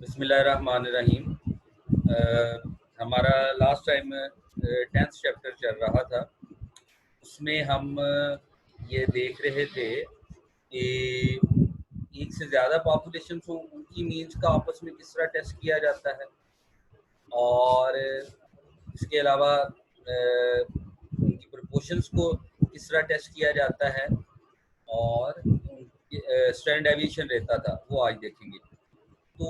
बिस्मिल्लाहिर्रहमानिर्रहीम। हमारा last time 10th chapter चल रहा था। उसमें हम ये देख रहे थे कि एक से ज़्यादा पॉपुलेशन हो उनकी मीन्स का आपस में किस तरह टेस्ट किया जाता है, और इसके अलावा उनकी प्रोपोर्शंस को किस तरह टेस्ट किया जाता है, और स्टैंडर्ड डेविएशन रहता था वो आज देखेंगे। तो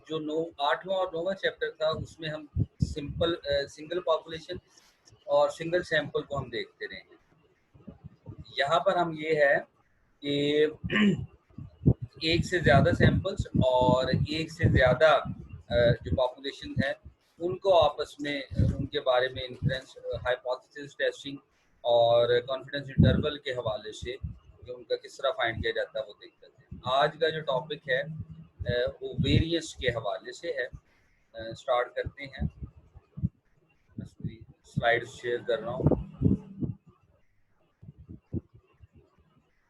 जो 8वां और 9वां चैप्टर था उसमें हम सिंगल पॉपुलेशन और सिंगल सैंपल को हम देखते रहे हैं। यहाँ पर हम ये है कि एक से ज़्यादा सैंपल्स और एक से ज़्यादा जो पॉपुलेशन है उनको आपस में उनके बारे में इन्फ्लुएंस हाइपोथेसिस टेस्टिंग और कॉन्फिडेंस इंटरवल के हवाले से जो उनका किस तरह फाइंड किया जाता है वो देखते हैं। आज का जो टॉपिक है वो वेरिएंस के हवाले से है। स्टार्ट करते हैं। स्लाइड शेयर कर रहा हूँ।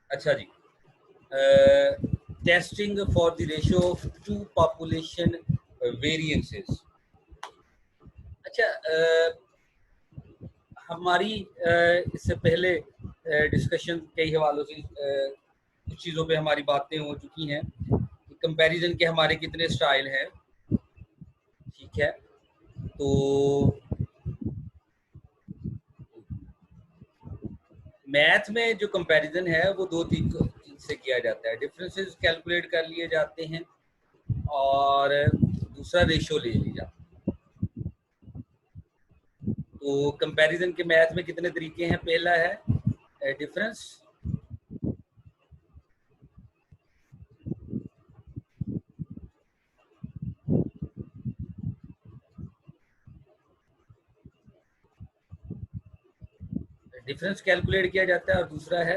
अच्छा जी, testing for the ratio of two population variances. अच्छा, हमारी इससे पहले डिस्कशन कई हवालों से कुछ चीज़ों पे हमारी बातें हो चुकी हैं। कंपैरिजन के हमारे कितने स्टाइल हैं, ठीक है। तो मैथ में जो कंपैरिजन है वो दो तीन से किया जाता है। डिफरेंसेस कैलकुलेट कर लिए जाते हैं और दूसरा रेशियो ले लिया जाता है। तो कंपैरिजन के मैथ में कितने तरीके हैं? पहला है डिफरेंस, डिफरेंस कैलकुलेट किया जाता है, और दूसरा है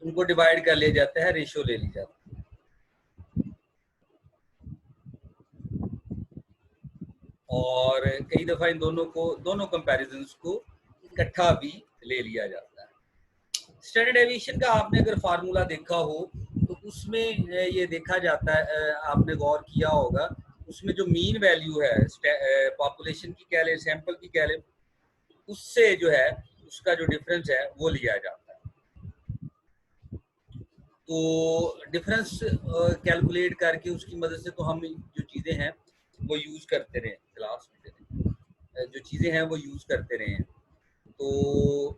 उनको डिवाइड कर लिया जाता है, रेशियो ले ली जाती है। और कई दफा इन दोनों कंपैरिजन्स को इकट्ठा भी ले लिया जाता है। स्टैंडर्ड डेविएशन का आपने अगर फार्मूला देखा हो तो उसमें ये देखा जाता है, आपने गौर किया होगा, उसमें जो मीन वैल्यू है पॉपुलेशन की कह लें, सैंपल की कह लें, उससे जो है उसका जो डिफरेंस है वो लिया जाता है। तो डिफरेंस कैलकुलेट करके उसकी मदद से तो हम जो चीज़ें हैं वो यूज़ करते रहे, क्लास में जो चीज़ें हैं वो यूज़ करते रहे हैं। तो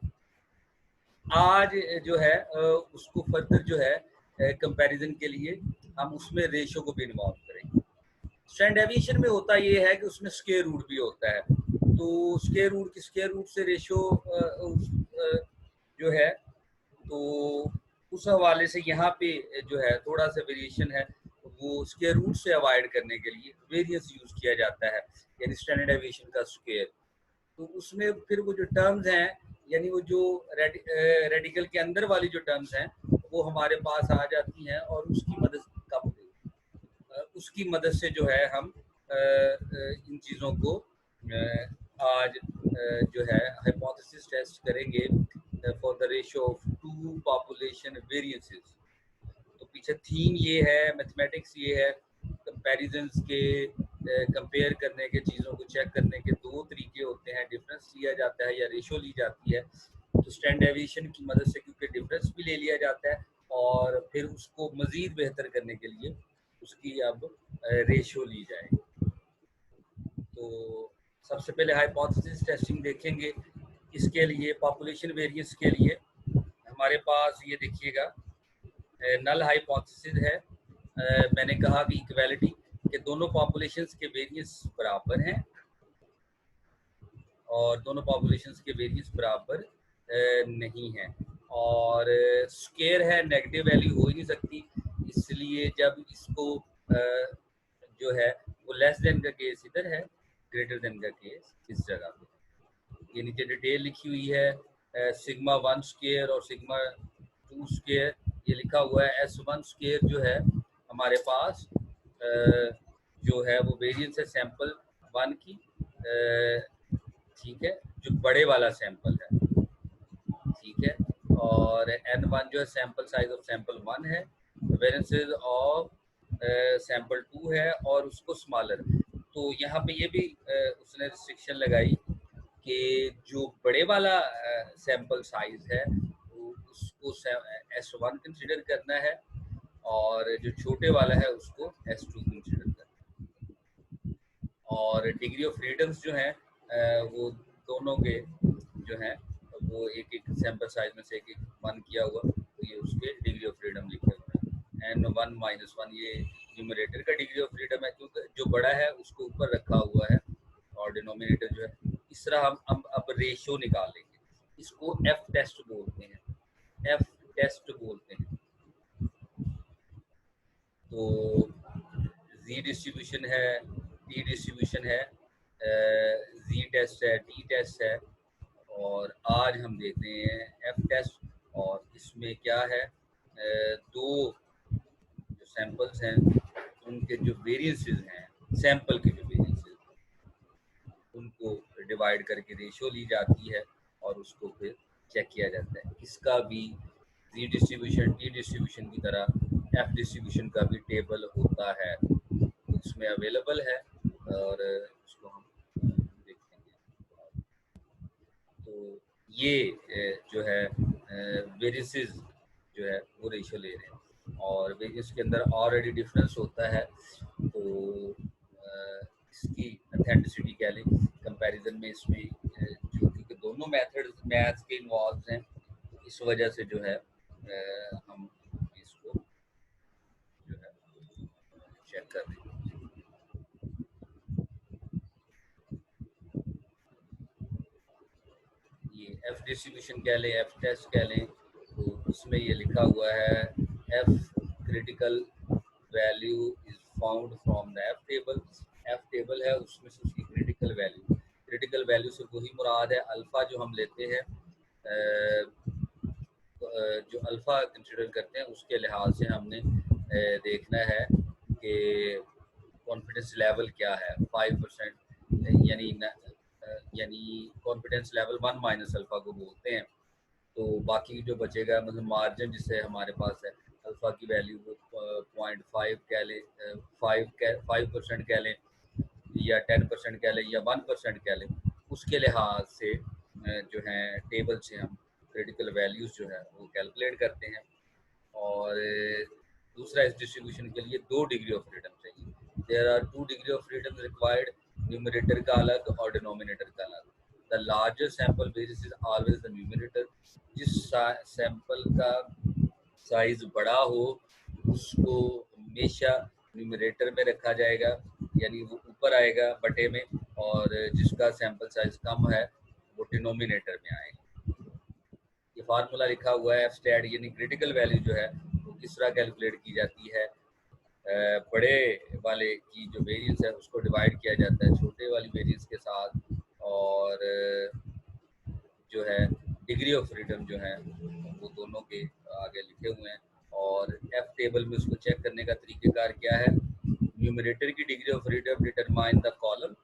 आज जो है उसको फर्दर जो है कंपैरिजन के लिए हम उसमें रेशो को भी इन्वॉल्व करेंगे। स्टैंडर्ड डेविएशन में होता ये है कि उसमें स्क्वायर रूट भी होता है। तो स्क्वायर रूट से रेशो जो है, तो उस हवाले से यहाँ पे जो है थोड़ा सा वेरिएशन है, वो स्क्वायर रूट से अवॉइड करने के लिए वेरिएंस यूज किया जाता है, यानी स्टैंडर्ड डेविएशन का स्क्वायर। तो उसमें फिर वो जो टर्म्स हैं, यानी वो जो रेडिकल के अंदर वाली जो टर्म्स हैं वो हमारे पास आ जाती हैं, और उसकी मदद से जो है हम इन चीज़ों को आज जो है हाइपोथेसिस टेस्ट करेंगे for the ratio of two population variances. तो पीछे थीम ये है, मैथमेटिक्स ये है, कंपैरिजंस के कंपेयर करने के, चीज़ों को चेक करने के दो तरीके होते हैं, डिफरेंस लिया जाता है या रेशो ली जाती है। तो स्टैंडर्ड डेविएशन की मदद से क्योंकि डिफरेंस भी ले लिया जाता है, और फिर उसको मज़ीद बेहतर करने के लिए उसकी अब रेशो ली जाएगी। तो सबसे पहले हाइपोथेसिस टेस्टिंग देखेंगे। इसके लिए पॉपुलेशन वेरिएंस के लिए हमारे पास ये देखिएगा नल हाइपोथेसिस है। मैंने कहा कि इक्वालिटी के दोनों पॉपुलेशंस के वेरिएंस बराबर हैं, और दोनों पॉपुलेशंस के वेरिएंस बराबर नहीं हैं, और स्क्वायर है, नेगेटिव वैल्यू हो ही नहीं सकती, इसलिए जब इसको जो है वो लेस देन का केस इधर है, ग्रेटर देन का केस इस जगह पे। ये नीचे डिटेल लिखी हुई है, सिग्मा 1 स्क्वायर और सिग्मा 2 स्क्वायर ये लिखा हुआ है। S1 स्क्वायर जो है हमारे पास जो है वो वेरिएंस है सैंपल 1 की, ठीक है, जो बड़े वाला सैंपल है, ठीक है। और N1 जो है सैंपल साइज ऑफ सैंपल 1 है। वेरिएंसेस ऑफ सैंपल 2 है और उसको स्मॉलर। तो यहाँ पे ये भी उसने रिस्ट्रिक्शन लगाई कि जो बड़े वाला सैंपल साइज है उसको S1 कंसिडर करना है और जो छोटे वाला है उसको S2 कंसिडर करना है। और डिग्री ऑफ फ्रीडम्स जो है वो दोनों के जो है वो एक एक सैंपल साइज में से एक एक वन किया हुआ, तो ये उसके डिग्री ऑफ फ्रीडम लिखे हुए हैं। N1 - 1 ये न्यूमरेटर का डिग्री ऑफ फ्रीडम है, क्योंकि जो बड़ा है उसको ऊपर रखा हुआ है और डिनोमिनेटर जो है। इस तरह हम अब रेशो निकालेंगे, इसको एफ टेस्ट बोलते हैं, एफ टेस्ट बोलते हैं। तो जी डिस्ट्रीब्यूशन है, टी डिस्ट्रीब्यूशन है, जी टेस्ट है, टी टेस्ट है, और आज हम देखते हैं एफ टेस्ट। और इसमें क्या है, दो जो सैंपल्स हैं उनके जो वेरिएंसेस हैं, सैंपल के जो वेरिएंसेस, उनको डिवाइड करके रेशियो ली जाती है और उसको फिर चेक किया जाता है। इसका भी जी डिस्ट्रीब्यूशन टी डिस्ट्रीब्यूशन की तरह एफ डिस्ट्रीब्यूशन का भी टेबल होता है, उसमें अवेलेबल है और उसको हम देखेंगे। तो ये जो है वेरिएंसेस जो है वो रेशियो ले रहे हैं, और वेरिएंस के अंदर ऑलरेडी डिफरेंस होता है। तो इसकी अथेंटिसिटी कह लें कंपैरिजन में, इसमें जो क्योंकि दोनों मेथड्स मैथ्स के इन्वॉल्व हैं, इस वजह से जो है हम इसको जो है चेक कर रहे हैं। ये एफ डिस्ट्रीब्यूशन कह लें, एफ टेस्ट कह लें, तो उसमें ये लिखा हुआ है F critical value is found from the F table. F table है उसमें से उसकी क्रिटिकल वैल्यू, क्रिटिकल वैल्यू से वही मुराद है अल्फ़ा जो हम लेते हैं, जो अल्फ़ा कंसिडर करते हैं उसके लिहाज से हमने देखना है कि कॉन्फिडेंस लेवल क्या है। 5% यानी कॉन्फिडेंस लेवल 1 माइनस अल्फ़ा को बोलते हैं। तो बाकी जो बचेगा मतलब मार्जिन जिससे हमारे पास है, अल्फ़ा की वैल्यू को 0.5 कह लें, 5% कह लें, या 10% कह लें, या 1% कह लें, उसके लिहाज से जो है टेबल से हम क्रिटिकल वैल्यूज़ जो है वो कैलकुलेट करते हैं। और दूसरा, इस डिस्ट्रीब्यूशन के लिए 2 डिग्री ऑफ फ्रीडम चाहिए। There are 2 degree of freedom required, numerator का अलग और डिनोमिनेटर का अलग। The larger sample basis is always the numerator. जिस सैंपल का साइज बड़ा हो उसको हमेशा न्यूमरेटर में रखा जाएगा, यानी वो ऊपर आएगा बटे में, और जिसका सैंपल साइज कम है वो डिनोमिनेटर में आएगा। ये फार्मूला लिखा हुआ है एफ स्टैट, यानी क्रिटिकल वैल्यू जो है वो किस तरह कैलकुलेट की जाती है। बड़े वाले की जो वेरिएंस है उसको डिवाइड किया जाता है छोटे वाली वेरिएंस के साथ, और जो है डिग्री ऑफ फ्रीडम जो है वो दोनों के आगे लिखे हुए हैं। और एफ टेबल में उसको चेक करने का तरीक़ेकार क्या है, न्यूमरेटर की degree of freedom determine the column,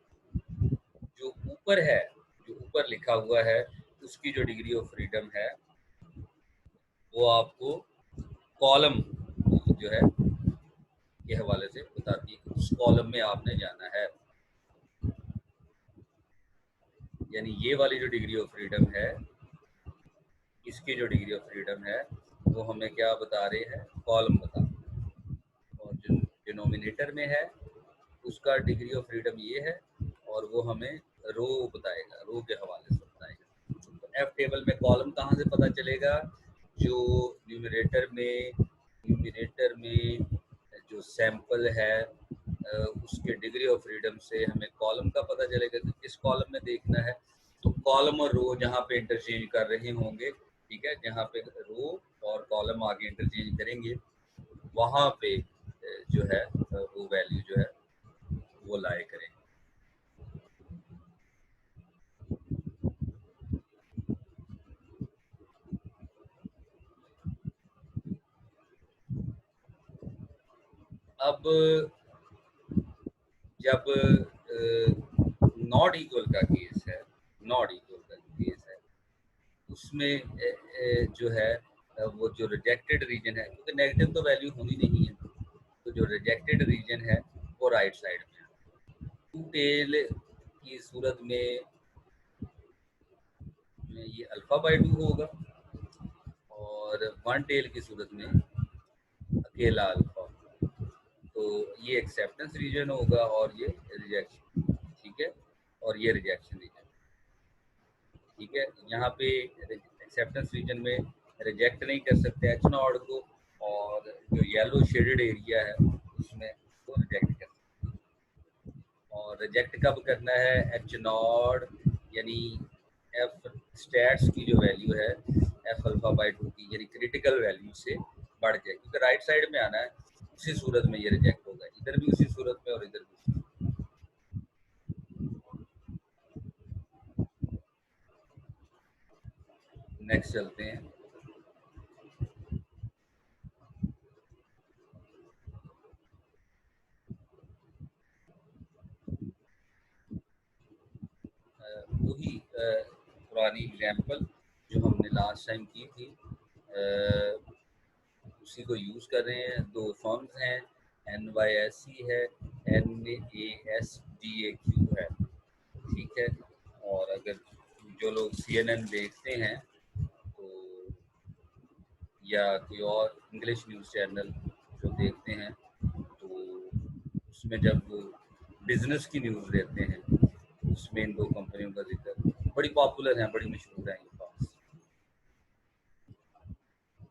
जो ऊपर है, जो ऊपर लिखा हुआ है उसकी जो डिग्री ऑफ फ्रीडम है वो आपको कॉलम जो है के हवाले से बताती है कि उस कॉलम में आपने जाना है। यानी ये वाली जो डिग्री ऑफ फ्रीडम है, इसकी जो डिग्री ऑफ फ्रीडम है वो हमें क्या बता रहे हैं, कॉलम बता रहे हैं। और जो डिनोमिनेटर में है उसका डिग्री ऑफ फ्रीडम ये है, और वो हमें रो बताएगा, रो के हवाले से बताएगा। तो एफ टेबल में कॉलम कहाँ से पता चलेगा, जो न्यूमरेटर में जो सैंपल है उसके डिग्री ऑफ फ्रीडम से हमें कॉलम का पता चलेगा कि किस कॉलम में देखना है। तो कॉलम और रो जहाँ पे इंटरचेंज कर रहे होंगे, ठीक है, जहाँ पे रो और कॉलम आगे इंटरचेंज करेंगे वहाँ पे जो है वो वैल्यू जो है वो लाए करें। अब जब नॉट इक्वल का केस है, नॉट इक्वल का केस है, उसमें जो है वो जो रिजेक्टेड रीजन है, क्योंकि नेगेटिव तो वैल्यू होनी नहीं है, तो जो रिजेक्टेड रीजन है वो राइट साइड में। टू टेल की सूरत में ये अल्फा बाई 2 होगा, और वन टेल की सूरत में अकेला अल्फा। तो ये एक्सेप्टेंस रीजन होगा और ये रिजेक्शन, ठीक है, और ये रिजेक्शन रीजन, ठीक है। यहाँ पे एक्सेप्टेंस रीजन में रिजेक्ट नहीं कर सकते एच नॉड को, और जो येलो शेडेड एरिया है उसमें वो रिजेक्ट कर सकते हैं। और रिजेक्ट कब करना है, एच नॉड यानी एफ स्टैट्स की जो वैल्यू है एफ अल्फा बाई 2 की, यानी क्रिटिकल वैल्यू से बढ़ जाए, क्योंकि राइट साइड में आना है, उसी सूरत में ये रिजेक्ट होगा, इधर भी उसी सूरत में और इधर भी। नेक्स्ट चलते हैं। वही पुरानी एग्जाम्पल जो हमने लास्ट टाइम की थी, उसी को यूज़ कर रहे हैं। दो फर्म्स हैं, NYSE है, NASDAQ है, ठीक है। और अगर जो लोग CNN देखते हैं तो, या कोई और इंग्लिश न्यूज़ चैनल जो देखते हैं, तो उसमें जब वो बिजनेस की न्यूज़ देते हैं उसमें इन दो कंपनियों का जिक्र, बड़ी पॉपुलर है, बड़ी मशहूर है ये पास।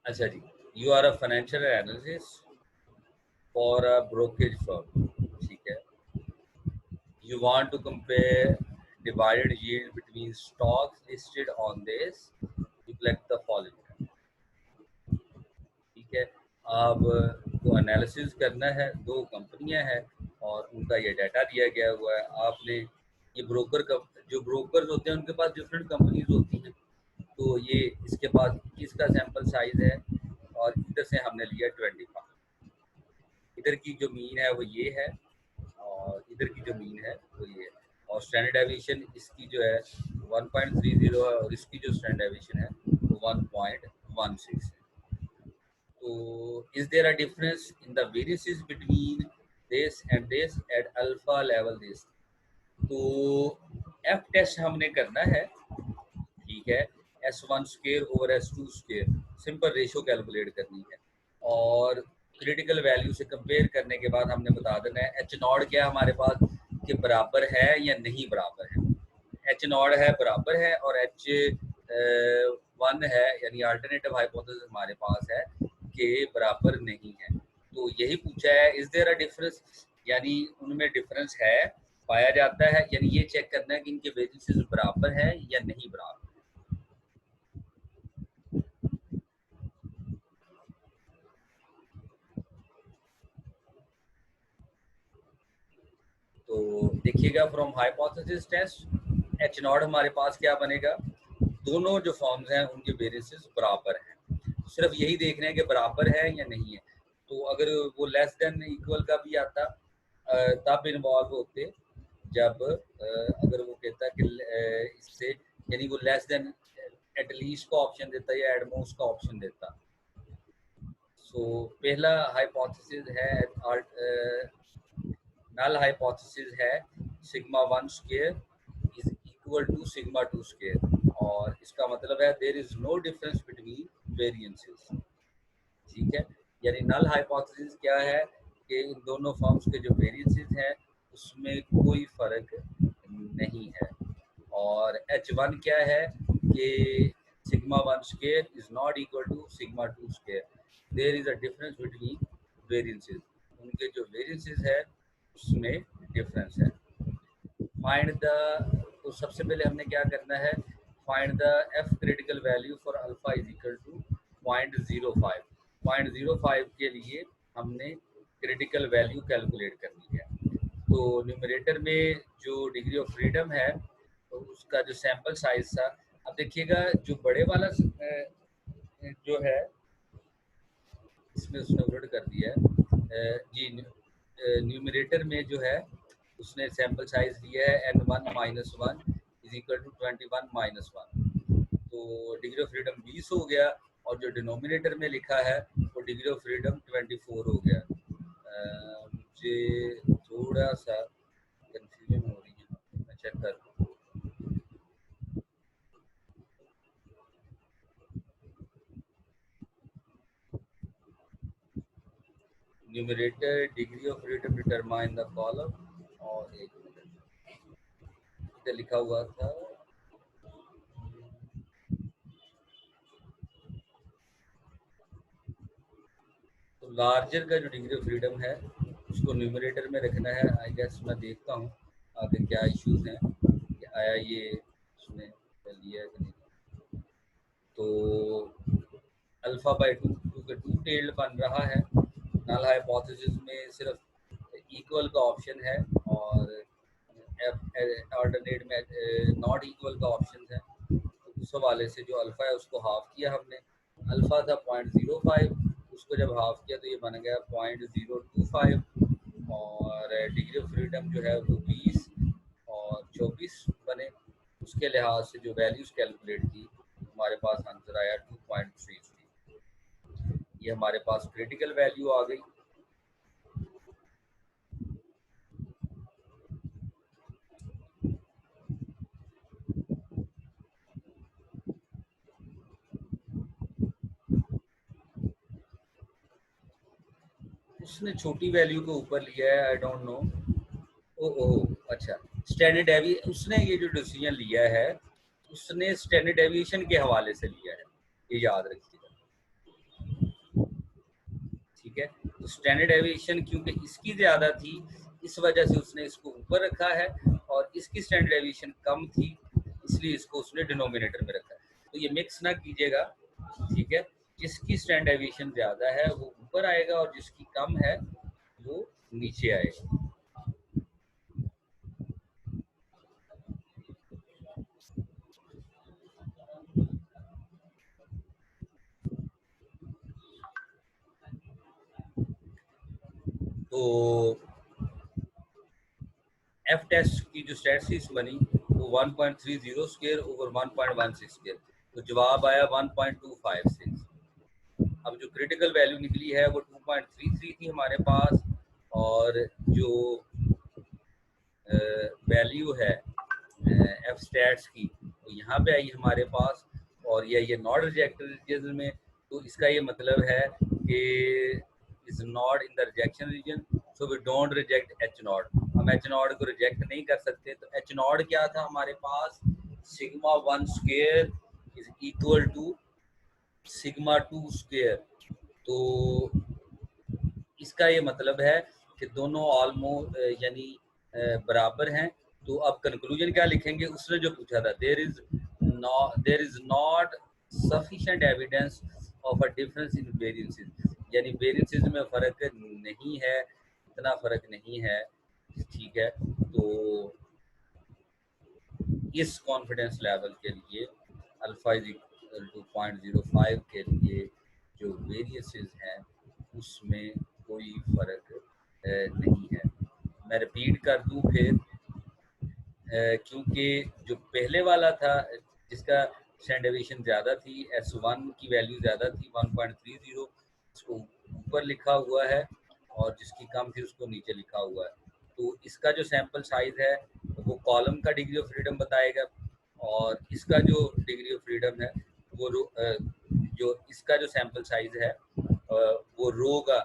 अच्छा जी, you are a financial analyst for a brokerage firm, ठीक है। You want to compare divided yield between stocks listed on this, you collect the following, ठीक है। अब को एनालिसिस करना है, दो कंपनियां हैं और उनका ये डाटा दिया गया हुआ है। आपने ये ब्रोकर का, जो ब्रोकर्स होते हैं उनके पास डिफरेंट कंपनीज होती हैं, तो ये इसके पास 21 का सैंपल साइज है और इधर से हमने लिया 25। इधर की जो मीन है वो ये है और इधर की जो मीन है वो ये है, और स्टैंडर्ड डेविएशन इसकी जो है 1.30 है और इसकी जो स्टैंडर्ड डेविएशन है वो 1.16 है। तो is there a difference in the variances between this and this at alpha level this. तो एफ टेस्ट हमने करना है, ठीक है। S1 square over S2 square simple ratio calculate करनी है, और क्रिटिकल वैल्यू से कंपेयर करने के बाद हमने बता देना है एच नॉट क्या हमारे पास के बराबर है या नहीं बराबर है। एच नॉट है बराबर है और एच वन है, यानी अल्टरनेटिव हाइपोथेसिस हमारे पास है कि बराबर नहीं है। तो यही पूछा है, इज देयर अ डिफरेंस, यानी उनमें डिफरेंस है पाया जाता है, यानी ये चेक करना है कि इनके वेरिएंसेस बराबर है या नहीं बराबर। तो देखिएगा from hypothesis test H naught हमारे पास क्या बनेगा, दोनों जो फॉर्म्स हैं उनके वेरिएंसेस बराबर हैं, सिर्फ यही देख रहे हैं कि बराबर है या नहीं है। तो अगर वो लेस देन इक्वल का भी आता तब इन्वॉल्व होते, जब अगर वो कहता कि इससे, यानी वो लेस देन एटलीस्ट का ऑप्शन देता या एडमोस्ट का ऑप्शन देता। सो पहला हाइपोथेसिस है नल हाइपोथेसिस है sigma 1 square is equal to sigma 2 square, और इसका मतलब है there is no difference between variances, ठीक है। यानी नल हाइपोथेसिस क्या है कि इन दोनों फॉर्म्स के जो वेरिएंसेस हैं उसमें कोई फर्क नहीं है। और H1 क्या है कि sigma 1 square is not equal to sigma 2 square, there is a difference between variances, उनके जो वेरिएंसेस है उसमें डिफरेंस है। फाइंड द, तो सबसे पहले हमने क्या करना है, find the F critical value for alpha is equal to 0.05। 0.05 के लिए हमने क्रिटिकल वैल्यू कैलकुलेट करनी है। तो न्यूमरेटर में जो डिग्री ऑफ फ्रीडम है तो उसका जो सैंपल साइज था, अब देखिएगा जो बड़े वाला जो है इसमें उसने उलट कर दिया है जी, न्यूमरेटर में जो है उसने सैंपल साइज दिया है N1 minus 1 is equal to 21 minus 1, तो डिग्री ऑफ फ्रीडम 20 हो गया, और जो डिनोमिनेटर में लिखा है वो डिग्री ऑफ फ्रीडम 24 हो गया। मुझे थोड़ा सा कंफ्यूजन हो रही है, मैं चेक कर लूँ। Numerator degree of freedom determine the column, और एक मिनट लिखा हुआ था तो लार्जर का जो डिग्री ऑफ फ्रीडम है उसको न्यूमरेटर में रखना है। आई गेस मैं देखता हूँ आगे क्या इश्यूज हैं कि आया ये उसने लिया है कि नहीं। तो अल्फा बाई टू, क्योंकि टू टेल्ड बन रहा है, नल हाइपोथेसिस में सिर्फ इक्वल का ऑप्शन है और ऑल्टरनेट में नॉट इक्वल का ऑप्शन है। तो उस हवाले से जो अल्फा है उसको हाफ किया हमने। अल्फा था 0.05, उसको जब हाफ किया तो ये बन गया 0.025 और डिग्री ऑफ फ्रीडम जो है वो 20 और 24 बने। उसके लिहाज से जो वैल्यूज कैलकुलेट की हमारे पास आंसर आया 2.33। ये हमारे पास क्रिटिकल वैल्यू आ गई। उसने छोटी वैल्यू को ऊपर लिया है, आई डोंट नो। ओह अच्छा, स्टैंडर्ड डेवी उसने ये जो डिसीजन लिया है उसने स्टैंडर्ड डेविएशन के हवाले से लिया है, ये याद रखिएगा। ठीक है, तो स्टैंडर्ड डेविएशन क्योंकि इसकी ज्यादा थी इस वजह से उसने इसको ऊपर रखा है, और इसकी स्टैंडर्ड डेविएशन कम थी इसलिए इसको उसने डिनोमिनेटर में रखा है। तो ये मिक्स ना कीजिएगा, ठीक है। जिसकी स्टैंडर्ड डेविएशन ज्यादा है वो ऊपर आएगा और जिसकी कम है वो नीचे आएगा। तो एफ टेस्ट की जो स्टैटिस्टिक्स बनी वो 1.30 स्क्वायर ओवर 1.16 स्क्वायर, तो जवाब आया 1.256। अब जो क्रिटिकल वैल्यू निकली है वो 2.33 थी हमारे पास, और जो वैल्यू है एफ स्टैट्स की तो यहाँ पे आई हमारे पास, और ये नॉट रिजेक्टेड रीजन में। तो इसका ये मतलब है कि is not in the rejection region, so we don't reject H naught. हम एच नॉट को रिजेक्ट नहीं कर सकते। तो एच नॉट क्या था हमारे पास, sigma 1 square is equal to sigma 2 square. तो इसका ये मतलब है कि दोनों ऑलमोस्ट यानी बराबर हैं। तो अब कंक्लूजन क्या लिखेंगे, उसने जो पूछा था, there is not sufficient evidence of a difference in variances, यानी वेरिएंसेस में फर्क नहीं है, इतना फर्क नहीं है, ठीक है। तो इस कॉन्फिडेंस लेवल के लिए अल्फा इज इक्वल टू 0.05 के लिए जो वेरिएंसेस हैं उसमें कोई फर्क नहीं है। मैं रिपीट कर दूं फिर, क्योंकि जो पहले वाला था जिसका स्टैंडर्ड डेविएशन ज़्यादा थी, S1 की वैल्यू ज़्यादा थी 1.30, उसको ऊपर लिखा हुआ है, और जिसकी कम थी उसको नीचे लिखा हुआ है। तो इसका जो सैंपल साइज है वो कॉलम का डिग्री ऑफ फ्रीडम बताएगा, और इसका जो डिग्री ऑफ फ्रीडम है वो जो इसका जो सैंपल साइज है वो रो का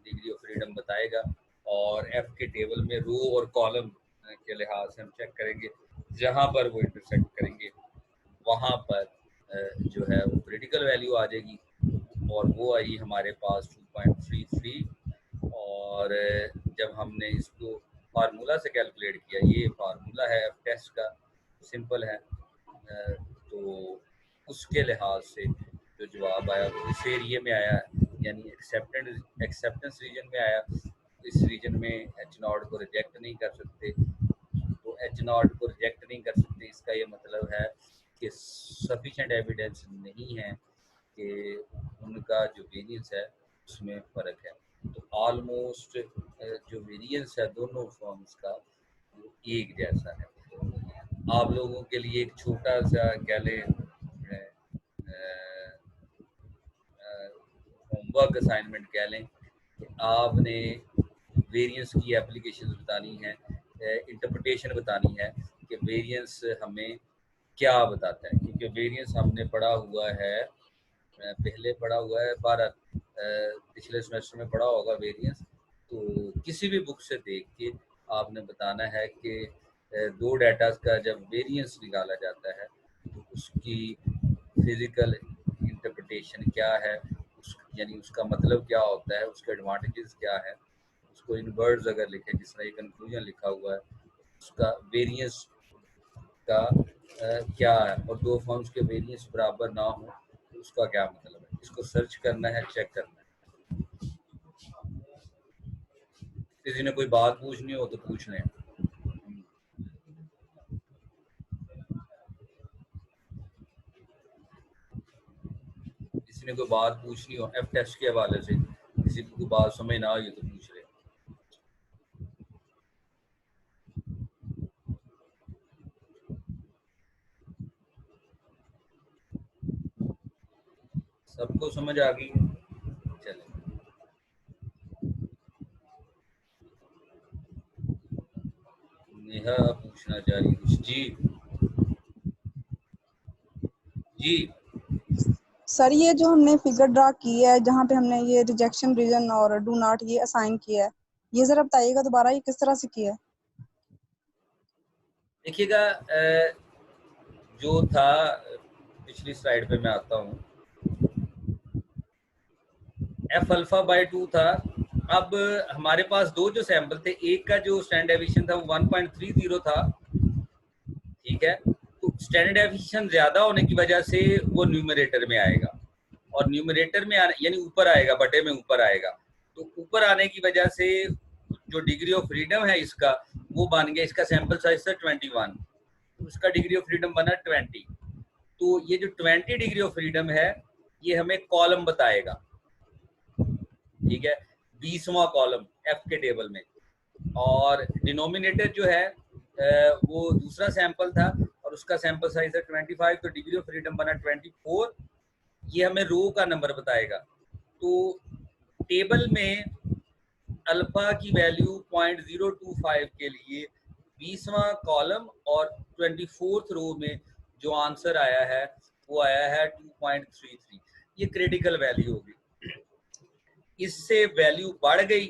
डिग्री ऑफ फ्रीडम बताएगा। और एफ के टेबल में रो और कॉलम के लिहाज से हम चेक करेंगे, जहाँ पर वो इंटरसेक्ट करेंगे वहाँ पर जो है वो क्रिटिकल वैल्यू आ जाएगी, और वो आई हमारे पास 2.33। और जब हमने इसको फार्मूला से कैलकुलेट किया, ये फार्मूला है एफ टेस्ट का, सिंपल है, तो उसके लिहाज से जो जवाब आया वो इस एरिए में आया, यानी एक्सेप्टेंस रीजन में आया। इस रीजन में एच नॉट को रिजेक्ट नहीं कर सकते। तो एच नॉट को रिजेक्ट नहीं कर सकते, इसका ये मतलब है कि सफिशेंट एविडेंस नहीं है कि उनका जो वेरिएंस है उसमें फ़र्क है। तो ऑलमोस्ट जो वेरिएंस है दोनों फॉर्म्स का वो एक जैसा है। आप लोगों के लिए एक छोटा सा कह लें होमवर्क असाइनमेंट कह लें कि आपने वेरिएंस की एप्लीकेशन बतानी है, इंटरप्रिटेशन बतानी है कि वेरिएंस हमें क्या बताता है, क्योंकि वेरिएंस हमने पढ़ा हुआ है, पहले पढ़ा हुआ है, पिछले सेमेस्टर में पढ़ा होगा वेरिएंस। तो किसी भी बुक से देख के आपने बताना है कि दो डाटा का जब वेरिएंस निकाला जाता है तो उसकी फिजिकल इंटरप्रिटेशन क्या है, यानी उसका मतलब क्या होता है, उसके एडवांटेजेस क्या है, उसको इन वर्ड्स अगर लिखे जिस तरह ये कंक्लूजन लिखा हुआ है, उसका वेरिएंस का क्या है, और दो फॉर्म्स के वेरिएंस बराबर ना हो तो उसका क्या मतलब है, इसको सर्च करना है, चेक करना है। किसी ने कोई बात पूछनी हो तो पूछ लें। किसी ने कोई बात पूछनी हो एफ टेस्ट के हवाले से, किसी को कोई बात समझ ना आई तो पूछ ले। सबको समझ आ गई? चले, नेहा पूछना चाह रही कुछ। जी जी सर ये जो हमने फिगर ड्रा की है, जहाँ पे हमने ये रिजेक्शन रीजन और डू नॉट ये असाइन किया है, ये जरा बताइएगा दोबारा ये किस तरह से किया है? देखिएगा, जो था पिछली स्लाइड पे मैं आता हूँ, एफ अल्फा बाय 2 था। अब हमारे पास दो जो सैंपल थे, एक का जो स्टैंडर्ड डेविएशन था वो 1.30 था, ठीक है। तो स्टैंडर्ड डेविएशन ज्यादा होने की वजह से वो न्यूमरेटर में आएगा, और न्यूमरेटर में यानी ऊपर आएगा, बटे में ऊपर आएगा। तो ऊपर आने की वजह से जो डिग्री ऑफ फ्रीडम है इसका, वो बन गया, इसका सैंपल साइज था 21, तो उसका डिग्री ऑफ फ्रीडम बना 20। तो ये जो 20 डिग्री ऑफ फ्रीडम है ये हमें कॉलम बताएगा, ठीक है, 20वां कॉलम एफ के टेबल में। और डिनोमिनेटर जो है वो दूसरा सैंपल था और उसका सैंपल साइज है 25, तो डिग्री ऑफ फ्रीडम बना 24। ये हमें रो का नंबर बताएगा। तो टेबल में अल्फा की वैल्यू 0.025 के लिए 20वां कॉलम और 24th रो में जो आंसर आया है वो आया है 2.33। ये क्रिटिकल वैल्यू होगी। इससे वैल्यू बढ़ गई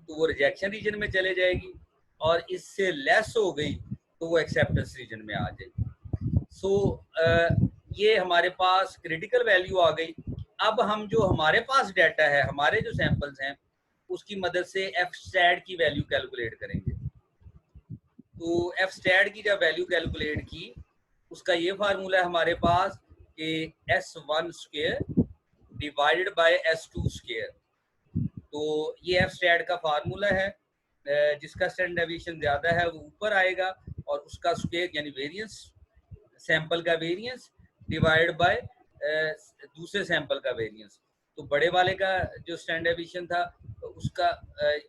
तो वो रिजेक्शन रीजन में चले जाएगी, और इससे लेस हो गई तो वो एक्सेप्टेंस रीजन में आ जाएगी। सो ये हमारे पास क्रिटिकल वैल्यू आ गई। अब हम जो हमारे पास डाटा है, हमारे जो सैंपल्स हैं, उसकी मदद से एफ स्टैट की वैल्यू कैलकुलेट करेंगे। तो एफ स्टैट की जब वैल्यू कैलकुलेट की, उसका ये फार्मूला है हमारे पास कि S1 square divided by S2 square. तो ये एफ स्टैट का फार्मूला है, जिसका स्टैंडर्ड डेविएशन ज्यादा है वो ऊपर आएगा, और उसका स्क्वायर यानी वेरिएंस, सैंपल का वेरिएंस डिवाइड बाय दूसरे सैंपल का वेरिएंस। तो बड़े वाले का जो स्टैंडर्ड डेविएशन था तो उसका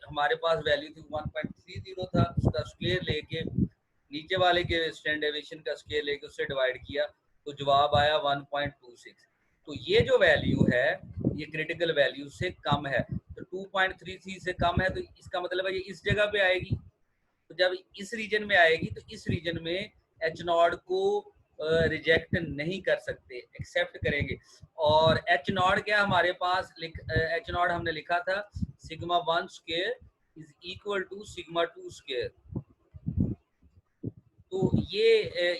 हमारे पास वैल्यू थी 1.30 था, उसका स्क्वायर लेके नीचे वाले के स्टैंडर्ड डेविएशन का स्क्वायर लेके उससे डिवाइड किया तो जवाब आया 1.26। तो ये जो वैल्यू है ये क्रिटिकल वैल्यू से कम है। तो 2.33 से कम है तो इसका मतलब है ये इस जगह पे आएगी। तो जब इस रीजन में आएगी तो इस रीजन में एच नॉट को रिजेक्ट नहीं कर सकते, एक्सेप्ट करेंगे। और एच नॉट क्या हमारे पास एच नॉट हमने लिखा था sigma 1 square is equal to sigma 2 square. तो ये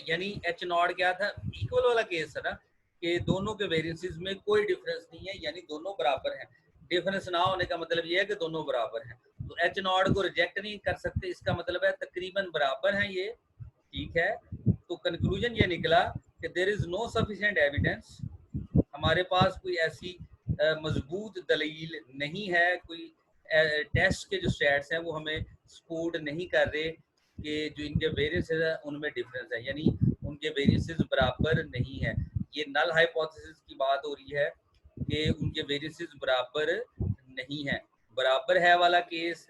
यानी एच नॉट क्या था, इक्वल वाला केस है ना, कि दोनों के वेरिएंसेस में कोई डिफरेंस नहीं है, यानी दोनों बराबर हैं। डिफरेंस ना होने का मतलब ये है कि दोनों बराबर हैं। तो एच नॉट को रिजेक्ट नहीं कर सकते, इसका मतलब है तकरीबन बराबर हैं ये, ठीक है। तो कंक्लूजन ये निकला कि there is no sufficient evidence, हमारे पास कोई ऐसी मजबूत दलील नहीं है, कोई टेस्ट के जो स्टैट्स हैं वो हमें सपोर्ट नहीं कर रहे कि जो इनके वेरिएंसेस है उनमें डिफरेंस है, यानी उनके वेरिएंसेस बराबर नहीं है। ये नल हाइपोथेसिस की बात हो रही है कि उनके वेरिएंसेस बराबर नहीं है। बराबर है वाला केस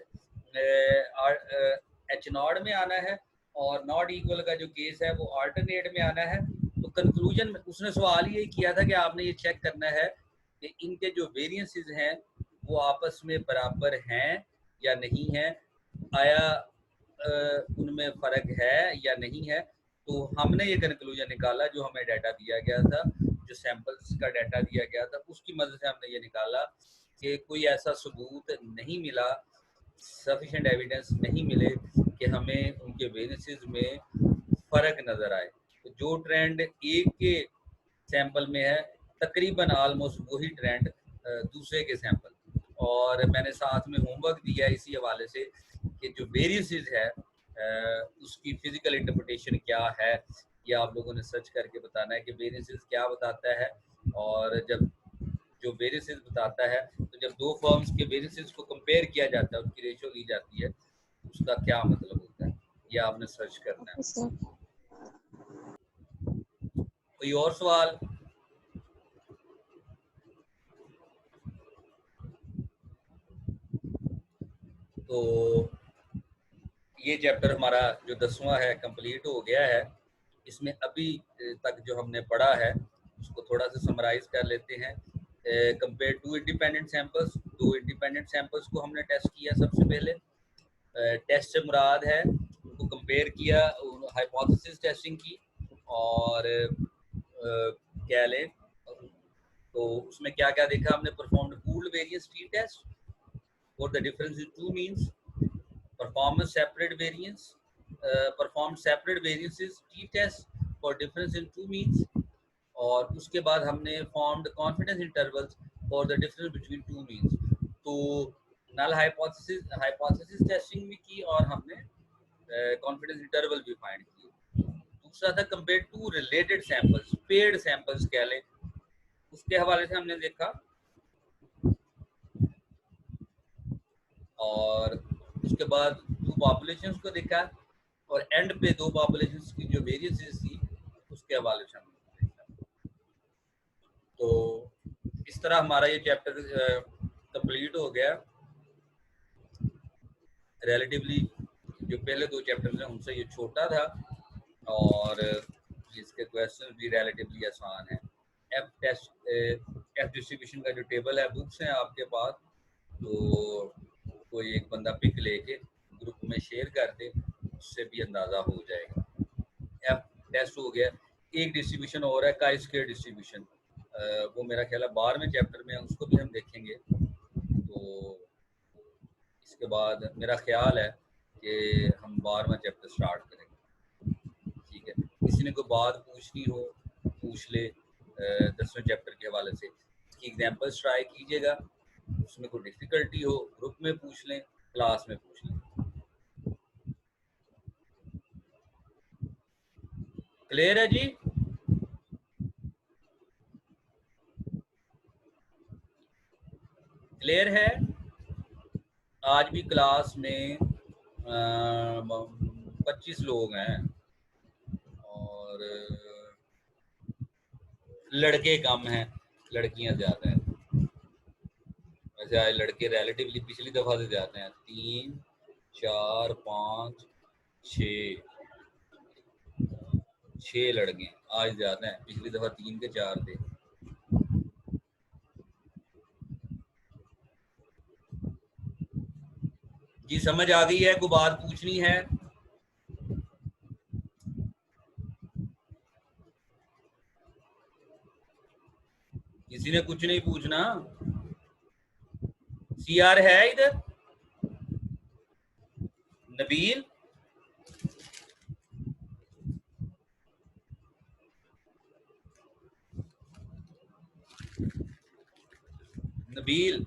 एच नॉट में आना है, और नॉट इक्वल का जो केस है वो अल्टरनेट में आना है। तो कंक्लूजन में उसने सवाल ये किया था कि आपने ये चेक करना है कि इनके जो वेरिएंसेस हैं वो आपस में बराबर हैं या नहीं है, आया उनमें फ़र्क है या नहीं है। तो हमने ये कंक्लूजन निकाला, जो हमें डाटा दिया गया था, जो सैंपल्स का डाटा दिया गया था, उसकी मदद से हमने ये निकाला कि कोई ऐसा सबूत नहीं मिला, सफिशिएंट एविडेंस नहीं मिले कि हमें उनके वेरिएंसेस में फ़र्क नज़र आए। तो जो ट्रेंड एक के सैंपल में है, तकरीबन ऑलमोस्ट वही ट्रेंड दूसरे के सैंपल। और मैंने साथ में होमवर्क दिया इसी हवाले से कि जो वेरिएंसेस है उसकी फिजिकल इंटरप्रिटेशन क्या है, ये आप लोगों ने सर्च करके बताना है कि वेरिएंसेस क्या बताता है। और जब जो वेरिएंसेस बताता है, तो जब दो फर्म्स के वेरिएंसेस को कंपेयर किया जाता है, उसकी रेशियो ली जाती है, उसका क्या मतलब होता है, ये आपने सर्च करना है। Okay sir. कोई और सवाल? तो ये चैप्टर हमारा जो 10वां है कंप्लीट हो गया है। इसमें अभी तक जो हमने पढ़ा है उसको थोड़ा सा समराइज कर लेते हैं। कंपेयर टू इंडिपेंडेंट सैंपल्स, दो इंडिपेंडेंट सैंपल्स को हमने टेस्ट किया सबसे पहले। टेस्ट से मुराद है उनको कंपेयर किया, हाइपोथेसिस टेस्टिंग की, और क्या लें, तो उसमें क्या क्या देखा हमने। Performed pooled variance t test for the difference in two means, performance separate variance, performed separate variances t test for difference in two means, और उसके बाद हमने formed confidence intervals for the difference between two means। तो null hypothesis testing भी की और हमने confidence interval भी फाइंड किए। दूसरा था compare two related samples, paired samples कह लें, उसके हवाले से हमने देखा। और उसके बाद दो पॉपुलेशंस को देखा, और एंड पे दो पॉपुलेशंस की जो वेरिएंसेस थी उसके हवाले से हमने देखा। तो इस तरह हमारा ये चैप्टर कंप्लीट हो गया। रिलेटिवली जो पहले दो चैप्टर्स हैं उनसे ये छोटा था, और इसके क्वेश्चन भी रिलेटिवली आसान है। एफ टेस्ट एफ डिस्ट्रीब्यूशन का जो टेबल है, बुक्स हैं आपके पास, तो कोई एक बंदा पिक लेके ग्रुप में शेयर कर दे, उससे भी अंदाज़ा हो जाएगा। एफ टेस्ट हो गया। एक डिस्ट्रीब्यूशन और है, काई स्क्वायर डिस्ट्रीब्यूशन, वो मेरा ख्याल है 12वें चैप्टर में है, उसको भी हम देखेंगे। तो इसके बाद मेरा ख्याल है कि हम 12वां चैप्टर स्टार्ट करेंगे। ठीक है, किसी ने कोई बात पूछनी हो पूछ ले 10वें चैप्टर के हवाले से। इसकी एग्जाम्पल्स ट्राई कीजिएगा, उसमें कोई डिफिकल्टी हो ग्रुप में पूछ लें, क्लास में पूछ लें। क्लियर है जी? क्लियर है? आज भी क्लास में 25 लोग हैं, और लड़के कम हैं, लड़कियां ज़्यादा हैं। वैसे आज लड़के रिलेटिवली पिछली दफ़ा से ज़्यादा हैं, 3 4 5 6 लड़के आज ज़्यादा हैं, पिछली दफ़ा 3 के 4 थे। जी समझ आ गई है? कोई बात पूछनी है? किसी ने कुछ नहीं पूछना? सीआर है इधर? नबील? नबील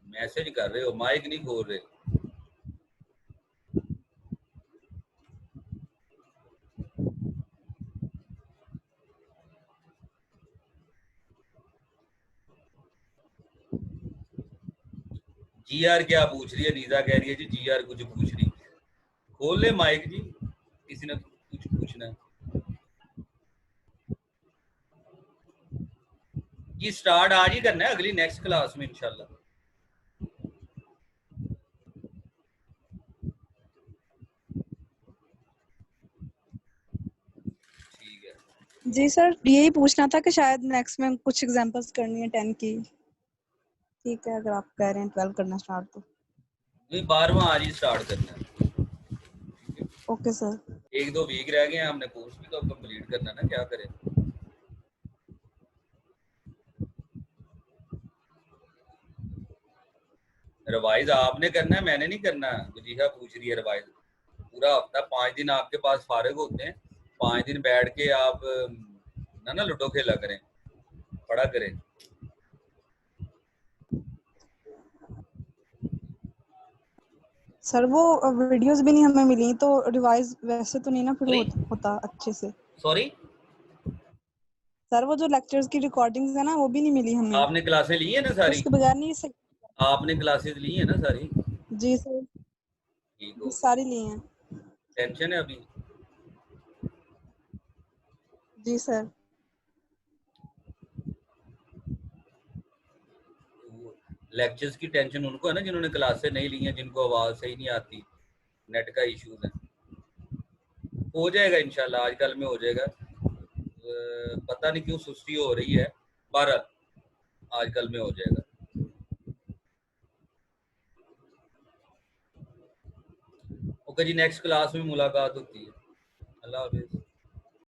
मैसेज कर रहे हो, माइक नहीं खोल रहे। जीआर क्या पूछ रही है? नीजा कह रही है जी जीआर कुछ पूछ रही है। खोल ले माइक जी, किसी ने कुछ पूछना है जी। स्टार्ट आज ही करना है, अगली नेक्स्ट क्लास में इंशाल्लाह। ठीक है जी सर, यही पूछना था कि शायद नेक्स्ट में कुछ एग्जांपल्स करनी है 10 की, ठीक है, अगर आप कह रहे हैं 12 करना स्टार्ट तो नहीं, 12वां आज ही स्टार्ट करना है। Okay sir. 1-2 वीक रह गए हैं, हमने कोर्स भी तो कंप्लीट करना है ना, क्या करें। रिवाइज आपने करना है, मैंने नहीं करना। वजीफा पूछ रही है रिवाइज। पूरा हफ्ता 5 दिन आपके पास फारिग होते हैं, 5 दिन बैठ के आप ना लूडो खेला करें, पढ़ा करें। सर वो वीडियोस भी नहीं हमें मिली, तो रिवाइज वैसे तो नहीं ना फिर सॉरी होता अच्छे से। सॉरी, सर वो जो लेक्चर्स की रिकॉर्डिंग्स है ना, वो भी नहीं मिली हमें, आपने क्लासें ली है ना तो सारी? उसके बगैर नहीं सही। आपने क्लासेस ली है ना सारी? जी सर, ठीक जी हो गया। सारी ली हैं। टेंशन है अभी? जी सर। लेक्चर्स की टेंशन उनको है ना जिन्होंने क्लासें नहीं ली हैं, जिनको आवाज़ सही नहीं आती, नेट का इश्यूज है। हो जाएगा इंशाल्लाह, आजकल में हो जाएगा। पता नहीं क्यों सुस्ती हो रही है, पर आजकल में हो जाएगा। ओके जी, नेक्स्ट क्लास में मुलाकात होती है। अल्लाह हाफिज़।